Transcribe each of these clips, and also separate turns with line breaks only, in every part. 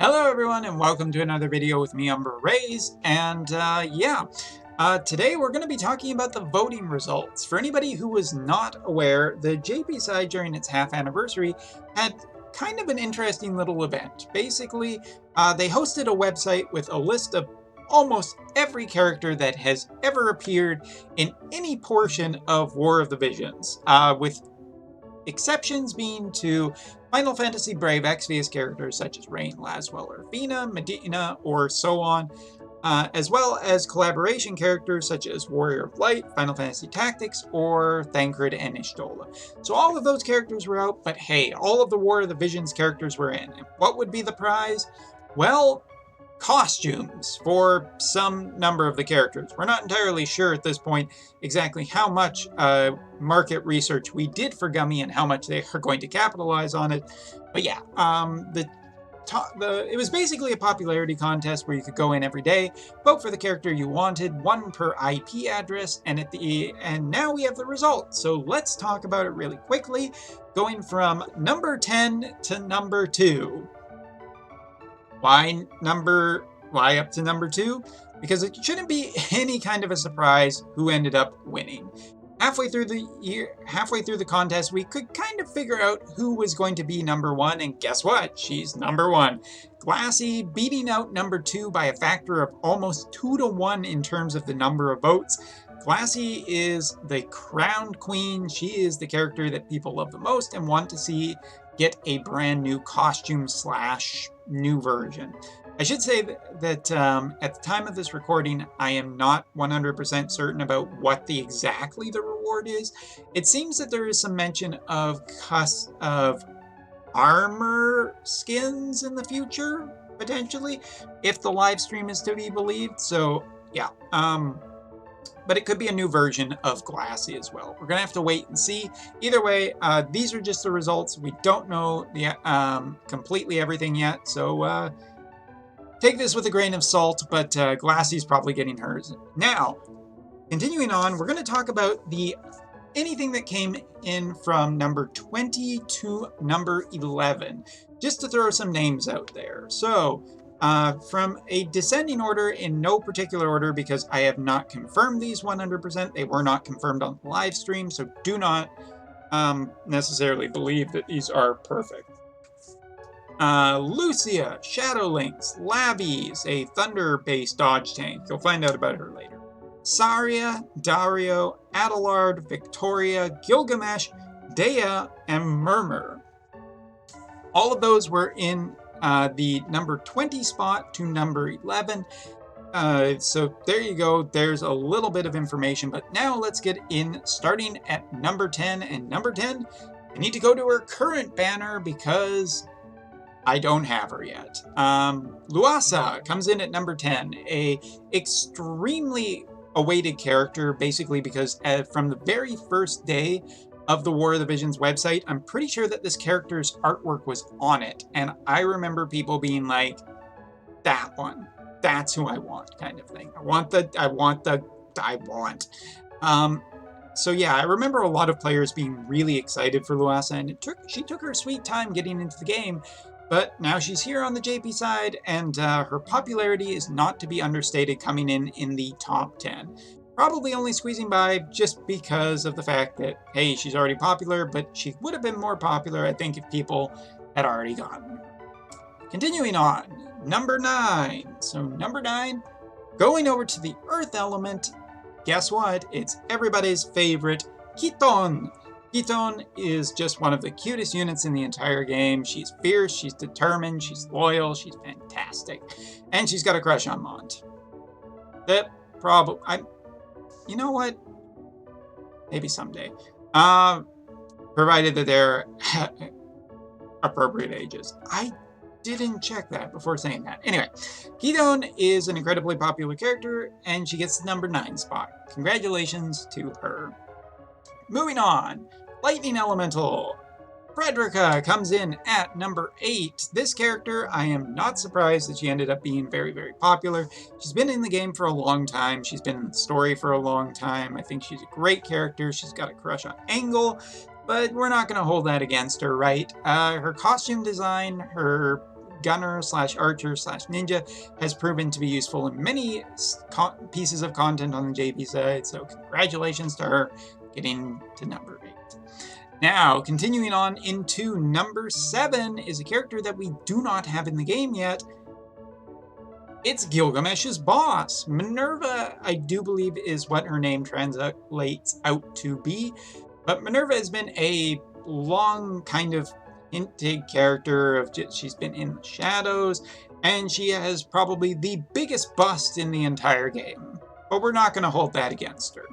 Hello everyone and welcome to another video with me, Umber Rays, and today we're going to be talking about the voting results. For anybody who was not aware, the JP side during its half anniversary had kind of an interesting little event. Basically, they hosted a website with a list of almost every character that has ever appeared in any portion of War of the Visions, with exceptions being to Final Fantasy Brave Exvius characters such as Rain, Laswell, or Fina, Medina, or so on, as well as collaboration characters such as Warrior of Light, Final Fantasy Tactics, or Thancred and Ishtola. So all of those characters were out, but hey, all of the War of the Visions characters were in. And what would be the prize? Well, costumes for some number of the characters. We're not entirely sure at this point exactly how much market research we did for Gummy and how much they are going to capitalize on it. But yeah, it was basically a popularity contest where you could go in every day, vote for the character you wanted, one per IP address, and now we have the results. So let's talk about it really quickly, going from number 10 to number 2. Why up to number 2? Because it shouldn't be any kind of a surprise who ended up winning. Halfway through the contest, we could kind of figure out who was going to be number 1, and guess what? She's number 1. Glassy beating out number 2 by a factor of almost 2 to 1 in terms of the number of votes. Glassy is the crowned queen. She is the character that people love the most and want to see get a brand new costume / new version. I should say that at the time of this recording, I am not 100% certain about what exactly the reward is. It seems that there is some mention of armor skins in the future, potentially, if the live stream is to be believed. So yeah, but it could be a new version of Glassy as well. We're gonna have to wait and see. Either way, these are just the results. We don't know completely everything yet, so take this with a grain of salt, but Glassy's probably getting hers. Now, continuing on, we're gonna talk about anything that came in from number 20 to number 11, just to throw some names out there. So, from a descending order in no particular order, because I have not confirmed these 100%. They were not confirmed on the live stream, so do not necessarily believe that these are perfect. Lucia, Shadow Lynx, Lavies, a thunder-based dodge tank. You'll find out about her later. Saria, Dario, Adelard, Victoria, Gilgamesh, Dea, and Murmur. All of those were in the number 20 spot to number 11. So there you go. There's a little bit of information, but now let's get in starting at number 10. And number 10, I need to go to her current banner because I don't have her yet. Luasa comes in at number 10, a extremely awaited character, basically because from the very first day of the War of the Visions website, I'm pretty sure that this character's artwork was on it, and I remember people being like, that one, that's who I want, kind of thing. I want. So yeah, I remember a lot of players being really excited for Luasa, and she took her sweet time getting into the game, but now she's here on the JP side, and her popularity is not to be understated, coming in the top 10. Probably only squeezing by just because of the fact that, hey, she's already popular, but she would have been more popular, I think, if people had already gotten her. Continuing on, number 9. So number 9, going over to the Earth element, guess what? It's everybody's favorite, Kiton. Kiton is just one of the cutest units in the entire game. She's fierce, she's determined, she's loyal, she's fantastic. And she's got a crush on Mont. You know what? Maybe someday. Provided that they're appropriate ages. I didn't check that before saying that. Anyway, Kiton is an incredibly popular character, and she gets the number 9 spot. Congratulations to her. Moving on, Lightning Elemental. Fredericka comes in at number 8. This character, I am not surprised that she ended up being very, very popular. She's been in the game for a long time. She's been in the story for a long time. I think she's a great character. She's got a crush on Angle, but we're not going to hold that against her, right? Her costume design, her gunner slash archer slash ninja has proven to be useful in many pieces of content on the JP side, so congratulations to her getting to number 8. Now, continuing on into number 7 is a character that we do not have in the game yet. It's Gilgamesh's boss. Minerva, I do believe, is what her name translates out to be. But Minerva has been a long kind of hinted character of she's been in the shadows, and she has probably the biggest bust in the entire game. But we're not going to hold that against her.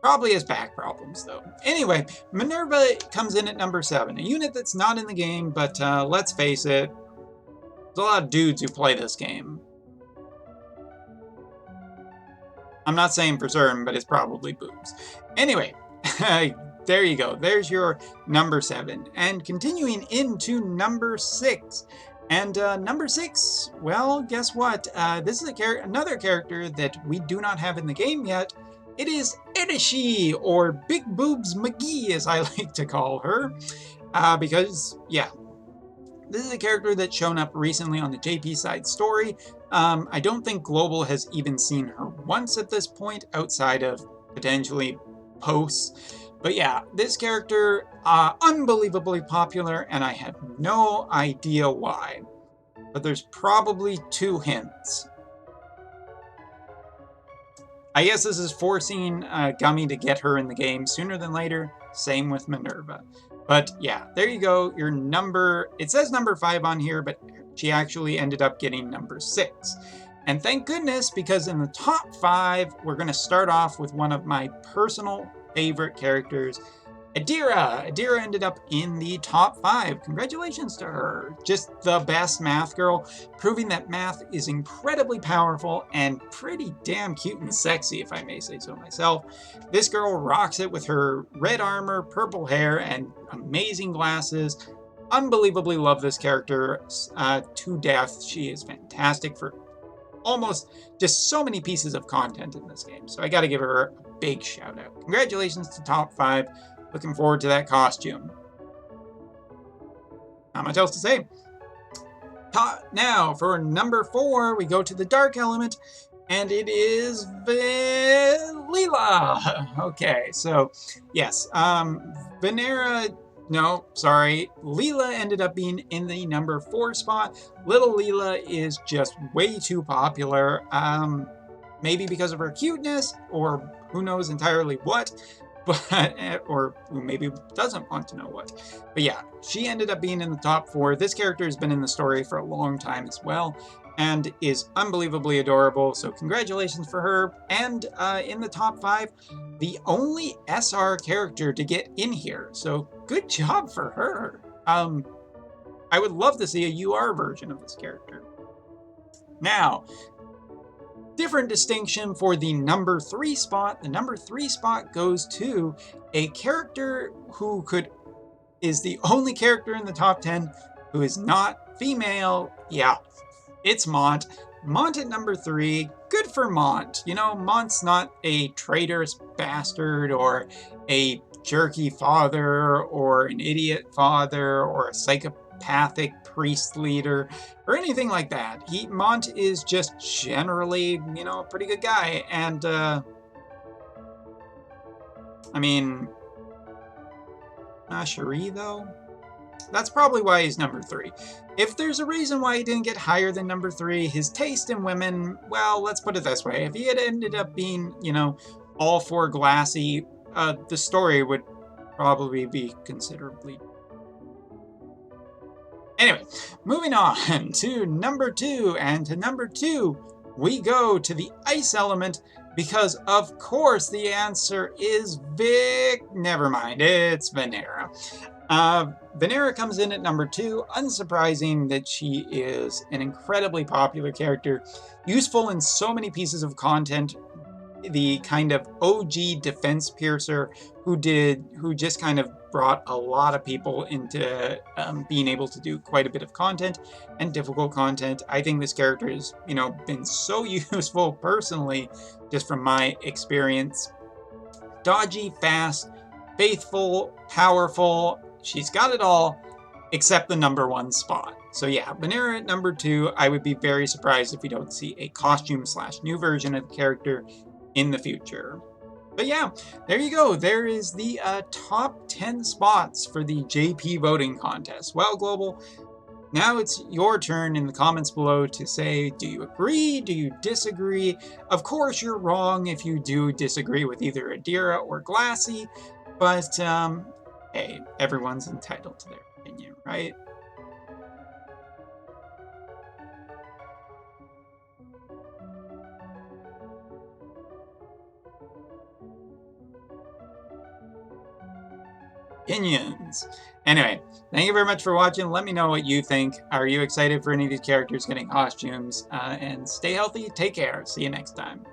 Probably has back problems, though. Anyway, Minerva comes in at number 7, a unit that's not in the game, but let's face it, there's a lot of dudes who play this game. I'm not saying for certain, but it's probably boobs. Anyway, there you go. There's your number 7. And continuing into number 6. And number 6, well, guess what? This is another character that we do not have in the game yet. It is Edishi, or Big Boobs McGee, as I like to call her. Because, yeah, this is a character that's shown up recently on the JP side story. I don't think Global has even seen her once at this point, outside of potentially posts. But yeah, this character, unbelievably popular, and I have no idea why. But there's probably 2 hints. I guess this is forcing Gummy to get her in the game sooner than later. Same with Minerva. But yeah, there you go. Your number, it says number 5 on here, but she actually ended up getting number 6. And thank goodness, because in the top 5, we're going to start off with one of my personal favorite characters, Adira. Adira ended up in the top 5. Congratulations to her. Just the best math girl, proving that math is incredibly powerful and pretty damn cute and sexy, if I may say so myself. This girl rocks it with her red armor, purple hair, and amazing glasses. Unbelievably love this character to death. She is fantastic for almost just so many pieces of content in this game. So I got to give her a big shout out. Congratulations to top 5. Looking forward to that costume. Not much else to say. Now, for number 4, we go to the dark element, and it is Leela. Okay, so, yes. Leela ended up being in the number 4 spot. Little Leela is just way too popular. Maybe because of her cuteness, or who knows entirely what. Or who maybe doesn't want to know what. But yeah, she ended up being in the top 4. This character has been in the story for a long time as well, and is unbelievably adorable, so congratulations for her. And in the top 5, the only SR character to get in here, so good job for her. I would love to see a UR version of this character. Now, different distinction for the number 3 spot. The number 3 spot goes to a character who is the only character in the top 10 who is not female. Yeah, it's Mont. Mont at number 3. Good for Mont. You know, Mont's not a traitorous bastard or a jerky father or an idiot father or a psychopathic priest leader or anything like that. Mont is just generally, you know, a pretty good guy. And, I mean, Cherie, though? That's probably why he's number 3. If there's a reason why he didn't get higher than number 3, his taste in women, well, let's put it this way. If he had ended up being, you know, all for glassy, the story would probably be considerably. Anyway, moving on to number 2, and to number 2, we go to the ice element, because of course the answer is never mind, it's Venera. Venera comes in at number 2, unsurprising that she is an incredibly popular character, useful in so many pieces of content, the kind of OG defense piercer who just kind of brought a lot of people into being able to do quite a bit of content and difficult content. I think this character has, you know, been so useful personally, just from my experience. Dodgy, fast, faithful, powerful. She's got it all except the number 1 spot. So yeah, Minerva at number 2, I would be very surprised if we don't see a costume/new version of the character in the future. But yeah, there you go. There is the top 10 spots for the JP voting contest. Well, Global, now it's your turn in the comments below to say, do you agree? Do you disagree? Of course, you're wrong if you do disagree with either Adira or Glassy, but hey, everyone's entitled to their opinion, right? Opinions. Anyway, thank you very much for watching. Let me know what you think. Are you excited for any of these characters getting costumes? And stay healthy. Take care. See you next time.